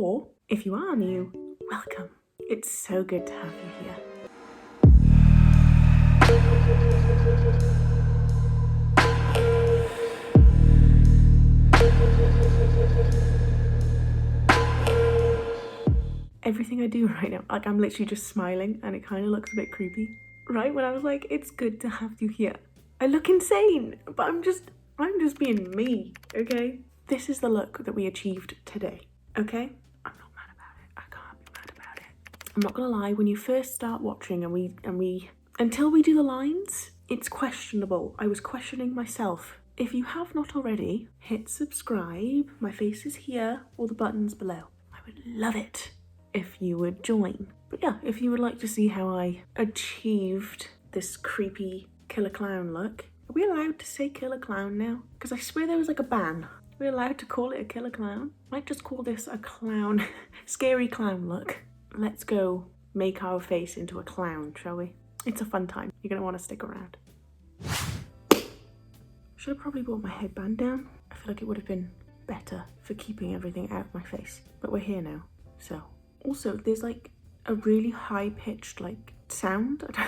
Or if you are new, welcome. It's so good to have you here. Everything I do right now, like I'm literally just smiling and it kind of looks a bit creepy. Right when I was like, it's good to have you here. I look insane, but I'm just being me, okay? This is the look that we achieved today, okay? I'm not mad about it. I can't be mad about it. I'm not gonna lie, when you first start watching and we until we do the lines, it's questionable. I was questioning myself. If you have not already, hit subscribe. My face is here, or the button's below. I would love it if you would join. But yeah, if you would like to see how I achieved this creepy killer clown look. Are we allowed to say killer clown now? Because I swear there was like a ban. Are we allowed to call it a killer clown? Might just call this a clown, scary clown look. Let's go make our face into a clown, shall we? It's a fun time. You're gonna want to stick around. Should have probably brought my headband down. I feel like it would have been better for keeping everything out of my face. But we're here now, so. Also, there's like a really high-pitched like sound. I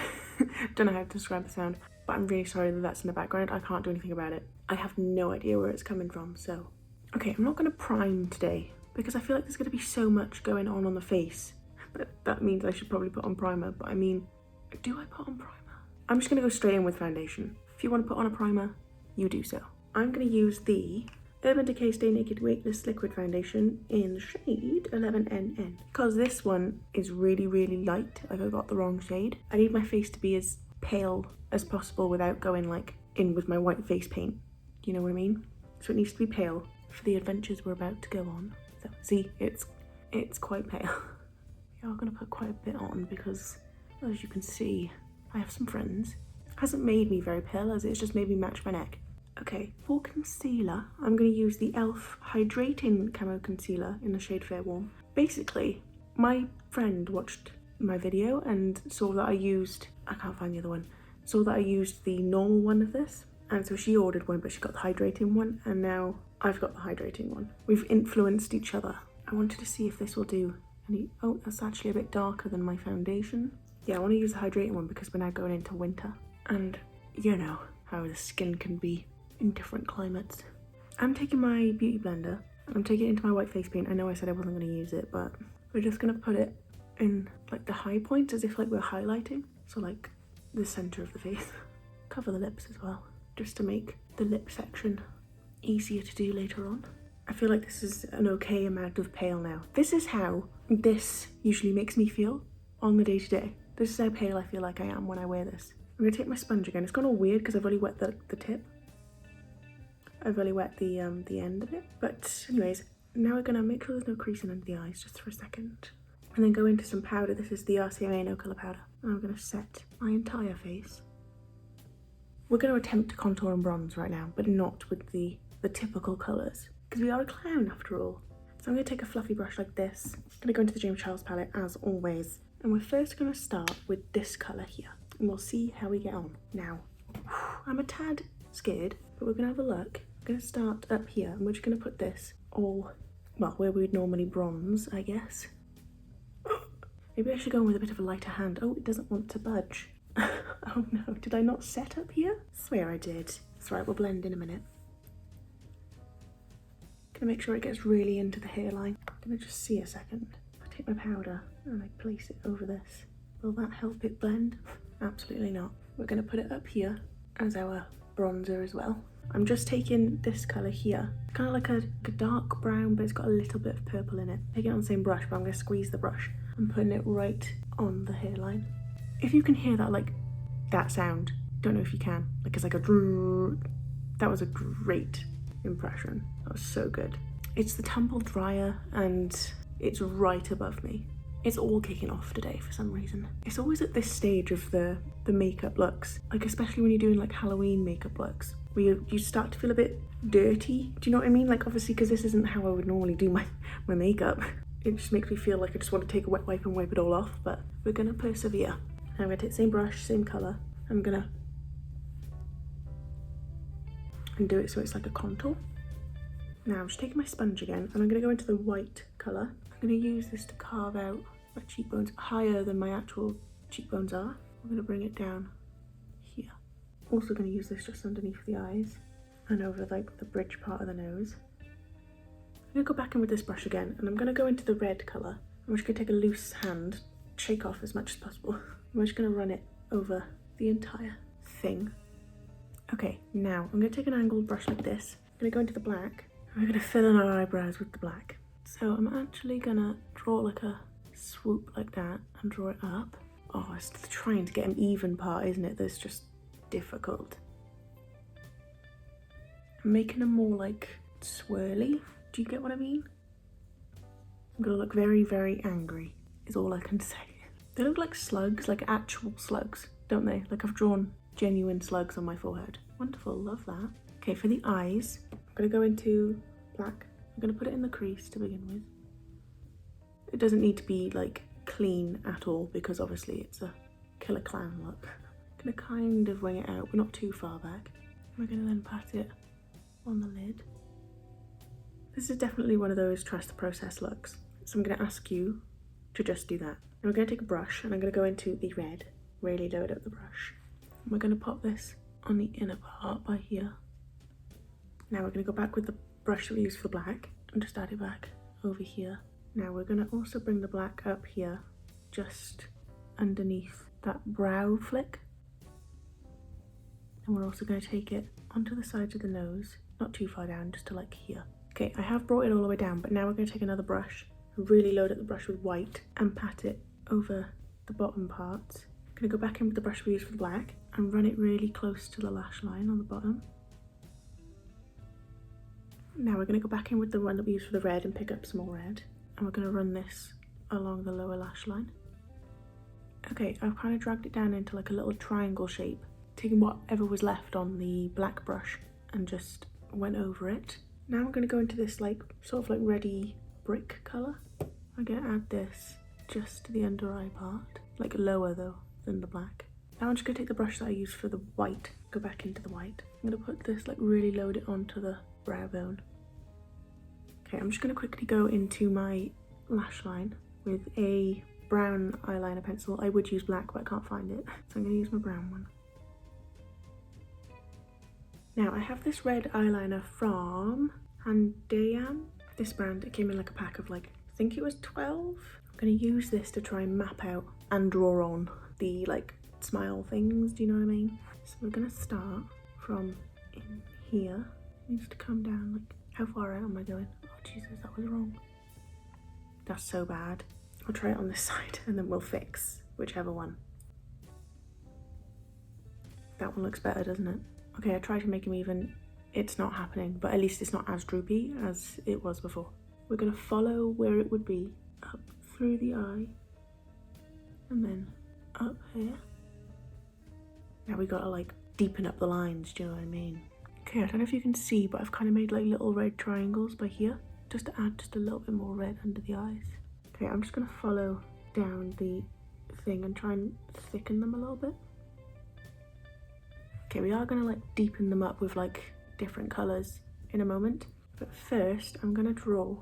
don't know how to describe the sound, but I'm really sorry that that's in the background. I can't do anything about it. I have no idea where it's coming from, so. Okay, I'm not gonna prime today because I feel like there's gonna be so much going on the face. That means I should probably put on primer, but I mean, do I put on primer? I'm just gonna go straight in with foundation. If you want to put on a primer, you do so. I'm gonna use the Urban Decay Stay Naked Weightless Liquid Foundation in the shade 11NN. Because this one is really, really light, like I got the wrong shade. I need my face to be as pale as possible without going like in with my white face paint. Do you know what I mean? So it needs to be pale for the adventures we're about to go on. So see, it's quite pale. We are gonna put quite a bit on because, as you can see, I have some friends. It hasn't made me very pale as it's just made me match my neck. Okay, for concealer, I'm going to use the e.l.f. Hydrating Camo Concealer in the shade Fair Warm. Basically, my friend watched my video and saw that I used, I can't find the other one, saw that I used the normal one of this. And so she ordered one, but she got the hydrating one, and now I've got the hydrating one. We've influenced each other. I wanted to see if this will do any, oh, that's actually a bit darker than my foundation. Yeah, I want to use the hydrating one because we're now going into winter. And you know how the skin can be in different climates. I'm taking my beauty blender and I'm taking it into my white face paint. I know I said I wasn't going to use it, but we're just going to put it in like the high points as if like we're highlighting. So like the center of the face. Cover the lips as well, just to make the lip section easier to do later on. I feel like this is an okay amount of pale now. This is how this usually makes me feel on the day-to-day. This is how pale I feel like I am when I wear this. I'm going to take my sponge again. It's gone all weird because I've already wet the tip. I've only wet the end of it. But anyways, now we're gonna make sure there's no creasing under the eyes just for a second. And then go into some powder. This is the RCMA No Colour Powder. And I'm gonna set my entire face. We're gonna attempt to contour and bronze right now, but not with the typical colours. Because we are a clown after all. So I'm gonna take a fluffy brush like this. I'm gonna go into the James Charles palette as always. And we're first gonna start with this colour here. And we'll see how we get on. Now, I'm a tad scared, but we're gonna have a look. I'm gonna start up here and we're just gonna put this all, well, where we'd normally bronze, I guess. Maybe I should go in with a bit of a lighter hand. Oh, it doesn't want to budge. Oh no, did I not set up here? I swear I did. That's right, we'll blend in a minute. Gonna make sure it gets really into the hairline. Gonna just see a second. I take my powder and I place it over this. Will that help it blend? Absolutely not. We're gonna put it up here as our bronzer as well. I'm just taking this colour here. It's kind of like a dark brown, but it's got a little bit of purple in it. Taking it on the same brush, but I'm going to squeeze the brush and putting it right on the hairline. If you can hear that, like, that sound, don't know if you can. Like, it's like a drrrr. That was a great impression. That was so good. It's the Tumble Dryer and it's right above me. It's all kicking off today for some reason. It's always at this stage of the makeup looks, like especially when you're doing like Halloween makeup looks, where you start to feel a bit dirty. Do you know what I mean? Like obviously because this isn't how I would normally do my makeup. It just makes me feel like I just want to take a wet wipe and wipe it all off, but we're gonna persevere. I'm gonna take the same brush, same colour. I'm gonna do it so it's like a contour. Now I'm just taking my sponge again and I'm gonna go into the white colour. I'm going to use this to carve out my cheekbones higher than my actual cheekbones are. I'm going to bring it down here. Also going to use this just underneath the eyes and over like the bridge part of the nose. I'm going to go back in with this brush again, and I'm going to go into the red colour. I'm just going to take a loose hand, shake off as much as possible. I'm just going to run it over the entire thing. Okay, now I'm going to take an angled brush like this. I'm going to go into the black, and we're going to fill in our eyebrows with the black. So I'm actually going to draw like a swoop like that and draw it up. Oh, it's trying to get an even part, isn't it? That's just difficult. I'm making them more like swirly. Do you get what I mean? I'm gonna look very, very angry, is all I can say. They look like slugs, like actual slugs, don't they? Like I've drawn genuine slugs on my forehead. Wonderful, love that. Okay, for the eyes, I'm gonna go into black. I'm gonna put it in the crease to begin with. It doesn't need to be like clean at all because obviously it's a killer clown look. I'm gonna kind of wing it out, but not too far back. We're gonna then pat it on the lid. This is definitely one of those trust the process looks. So I'm gonna ask you to just do that. And we're gonna take a brush and I'm gonna go into the red, really load up the brush. And we're gonna pop this on the inner part by here. Now we're gonna go back with the brush that we used for black and just add it back over here. Now we're gonna also bring the black up here, just underneath that brow flick. And we're also gonna take it onto the sides of the nose, not too far down, just to like here. Okay, I have brought it all the way down, but now we're gonna take another brush and really load up the brush with white and pat it over the bottom parts. I'm gonna go back in with the brush we used for the black and run it really close to the lash line on the bottom. Now we're gonna go back in with the one that we used for the red and pick up some more red. And we're gonna run this along the lower lash line. Okay, I've kind of dragged it down into like a little triangle shape, taking whatever was left on the black brush and just went over it. Now I'm going to go into this like sort of like reddy brick colour. I'm going to add this just to the under eye part, like lower though than the black. Now I'm just going to take the brush that I used for the white, go back into the white. I'm going to put this like really load it onto the brow bone. Okay, I'm just going to quickly go into my lash line with a brown eyeliner pencil. I would use black but I can't find it, so I'm going to use my brown one. Now I have this red eyeliner from Handayam. This brand, it came in like a pack of like, I think it was 12. I'm gonna use this to try and map out and draw on the like smile things, do you know what I mean? So we're gonna start from in here. It needs to come down, like how far out am I going? Oh Jesus, that was wrong. That's so bad. I'll try it on this side and then we'll fix whichever one. That one looks better, doesn't it? Okay, I tried to make him even. It's not happening, but at least it's not as droopy as it was before. We're gonna follow where it would be, up through the eye, and then up here. Now we gotta like deepen up the lines, do you know what I mean? Okay, I don't know if you can see, but I've kind of made like little red triangles by here, just to add just a little bit more red under the eyes. Okay, I'm just gonna follow down the thing and try and thicken them a little bit. Okay, we are gonna like deepen them up with like different colours in a moment, but first I'm gonna draw.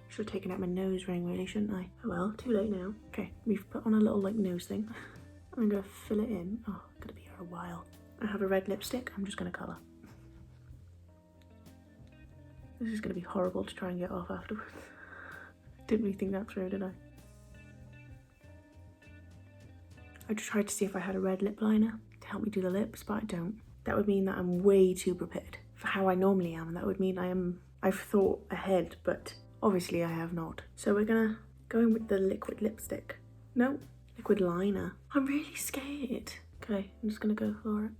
Should have taken out my nose ring really, shouldn't I? Oh well, too late now. Okay, we've put on a little like nose thing. I'm gonna fill it in. Oh, I'm gonna be here a while. I have a red lipstick, I'm just gonna colour. This is gonna be horrible to try and get off afterwards. Didn't really think that through, did I? I just tried to see if I had a red lip liner to help me do the lips, but I don't. That would mean that I'm way too prepared for how I normally am. That would mean I've thought ahead, but obviously I have not. So we're gonna go in with the liquid lipstick. No, liquid liner. I'm really scared. Okay, I'm just gonna go for it.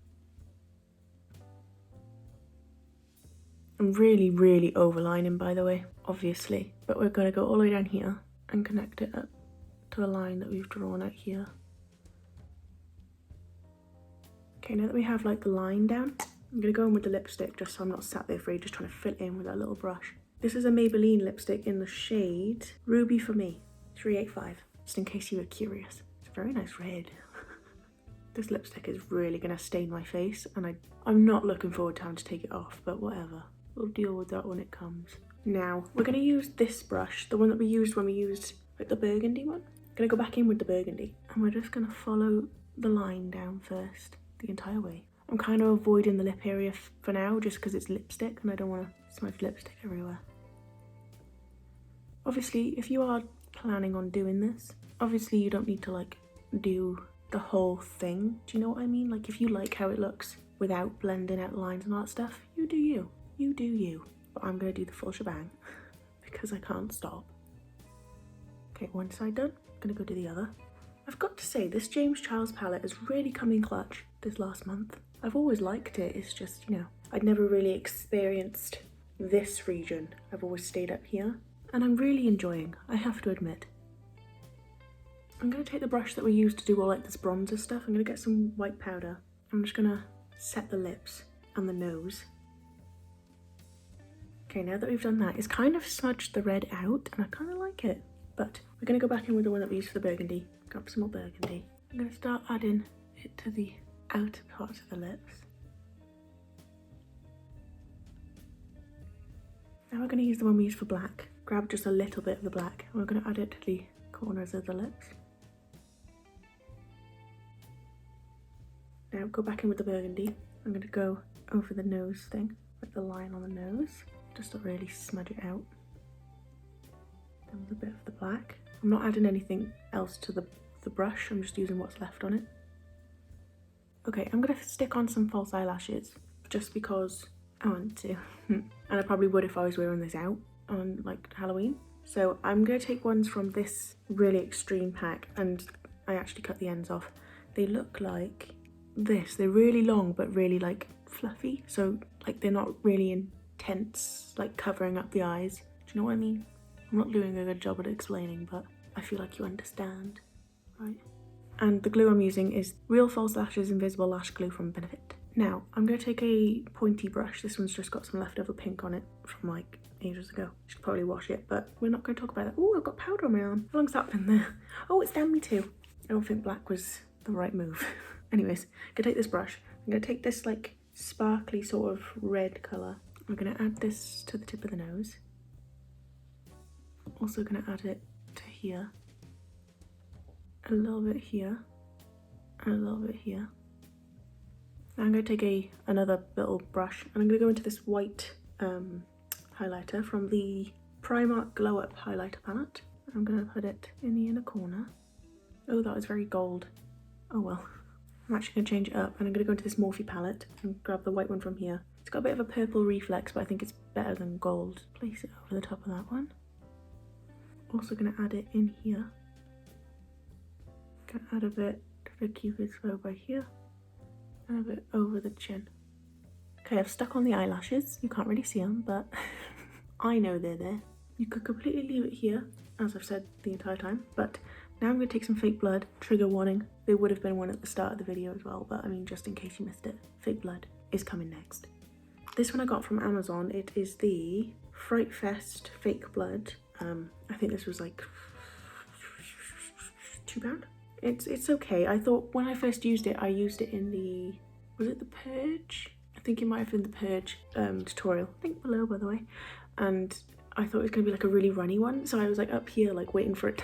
I'm really, really overlining, by the way, obviously. But we're gonna go all the way down here and connect it up to the line that we've drawn out here. Okay, now that we have like the line down, I'm gonna go in with the lipstick just so I'm not sat there free, just trying to fill it in with that little brush. This is a Maybelline lipstick in the shade Ruby for Me, 385, just in case you were curious. It's a very nice red. This lipstick is really gonna stain my face and I'm not looking forward to having to take it off, but whatever. We'll deal with that when it comes. Now, we're going to use this brush, the one that we used when we used like the burgundy one. Going to go back in with the burgundy, and we're just going to follow the line down first, the entire way. I'm kind of avoiding the lip area for now, just because it's lipstick and I don't want to smudge lipstick everywhere. Obviously, if you are planning on doing this, obviously you don't need to like do the whole thing. Do you know what I mean? Like if you like how it looks without blending out lines and all that stuff, you do you. You do you. But I'm going to do the full shebang because I can't stop. Okay, one side done. I'm going to go to the other. I've got to say, this James Charles palette has really come in clutch this last month. I've always liked it, it's just, you know, I'd never really experienced this region. I've always stayed up here, and I'm really enjoying, I have to admit. I'm going to take the brush that we used to do all like this bronzer stuff. I'm going to get some white powder. I'm just going to set the lips and the nose. Okay, now that we've done that, it's kind of smudged the red out, and I kind of like it. But we're going to go back in with the one that we used for the burgundy. Grab some more burgundy. I'm going to start adding it to the outer part of the lips. Now we're going to use the one we used for black. Grab just a little bit of the black, and we're going to add it to the corners of the lips. Now go back in with the burgundy. I'm going to go over the nose thing, like the line on the nose, just to really smudge it out. Then with a bit of the black. I'm not adding anything else to the brush, I'm just using what's left on it. Okay, I'm going to stick on some false eyelashes just because I want to. And I probably would if I was wearing this out on like Halloween. So I'm going to take ones from this really extreme pack, and I actually cut the ends off. They look like this. They're really long but really like fluffy. So like they're not really intense, like covering up the eyes. Do you know what I mean? I'm not doing a good job at explaining, but I feel like you understand, right? And the glue I'm using is Real False Lashes Invisible Lash Glue from Benefit. Now, I'm going to take a pointy brush. This one's just got some leftover pink on it from like ages ago. Should probably wash it, but we're not going to talk about that. Oh, I've got powder on my arm. How long's that been there? Oh, it's down me too. I don't think black was the right move. Anyways, I'm going to take this brush. I'm going to take this like sparkly sort of red colour. I'm going to add this to the tip of the nose. Also going to add it to here. A little bit here. And a little bit here. Now I'm going to take another little brush, and I'm going to go into this white highlighter from the Primark Glow Up highlighter palette. I'm going to put it in the inner corner. Oh, that was very gold. Oh well. I'm actually going to change it up, and I'm going to go into this Morphe palette and grab the white one from here. It's got a bit of a purple reflex, but I think it's better than gold. Place it over the top of that one. Also going to add it in here. Going to add a bit to the Cupid's bow by here. And a bit over the chin. Okay, I've stuck on the eyelashes. You can't really see them, but I know they're there. You could completely leave it here, as I've said the entire time, but now I'm going to take some fake blood. Trigger warning, there would have been one at the start of the video as well, but I mean, just in case you missed it, fake blood is coming next. This one I got from Amazon. It is the Fright Fest Fake Blood. I think this was like £2. It's okay. I thought when I first used it, I used it in the, was it the Purge? I think it might have been the Purge tutorial. Link below, by the way. And I thought it was going to be like a really runny one. So I was like up here, like waiting for it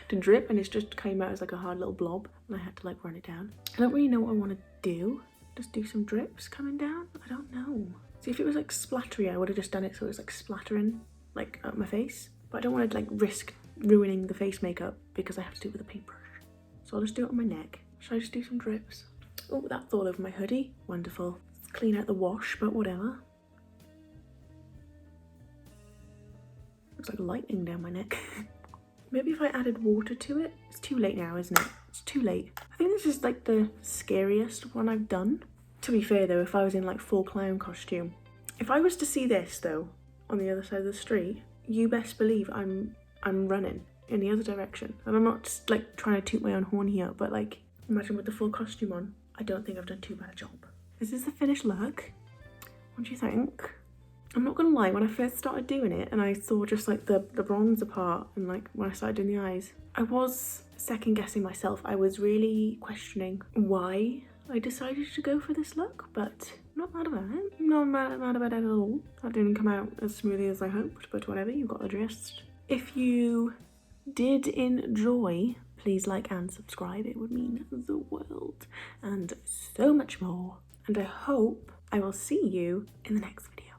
to drip, and it just came out as like a hard little blob. And I had to like run it down. I don't really know what I want to do. Just do some drips coming down? I don't know. See, if it was like splattery, I would have just done it so it was like splattering like up my face. But I don't want to like risk ruining the face makeup because I have to do it with a paintbrush. So I'll just do it on my neck. Should I just do some drips? Oh, that's all over my hoodie. Wonderful. Let's clean out the wash, but whatever. Looks like lightning down my neck. Maybe if I added water to it? It's too late now, isn't it? It's too late. I think this is like the scariest one I've done. To be fair though, if I was in like full clown costume. If I was to see this though, on the other side of the street, you best believe I'm running in the other direction. And I'm not just like trying to toot my own horn here, but like imagine with the full costume on. I don't think I've done too bad a job. Is this the finished look? What do you think? I'm not gonna lie, when I first started doing it and I saw just like the bronzer part and like when I started doing the eyes, I was second guessing myself. I was really questioning why I decided to go for this look, but not mad about it. Not mad about it at all. That didn't come out as smoothly as I hoped, but whatever, you got the gist. If you did enjoy, please like and subscribe. It would mean the world and so much more. And I hope I will see you in the next video.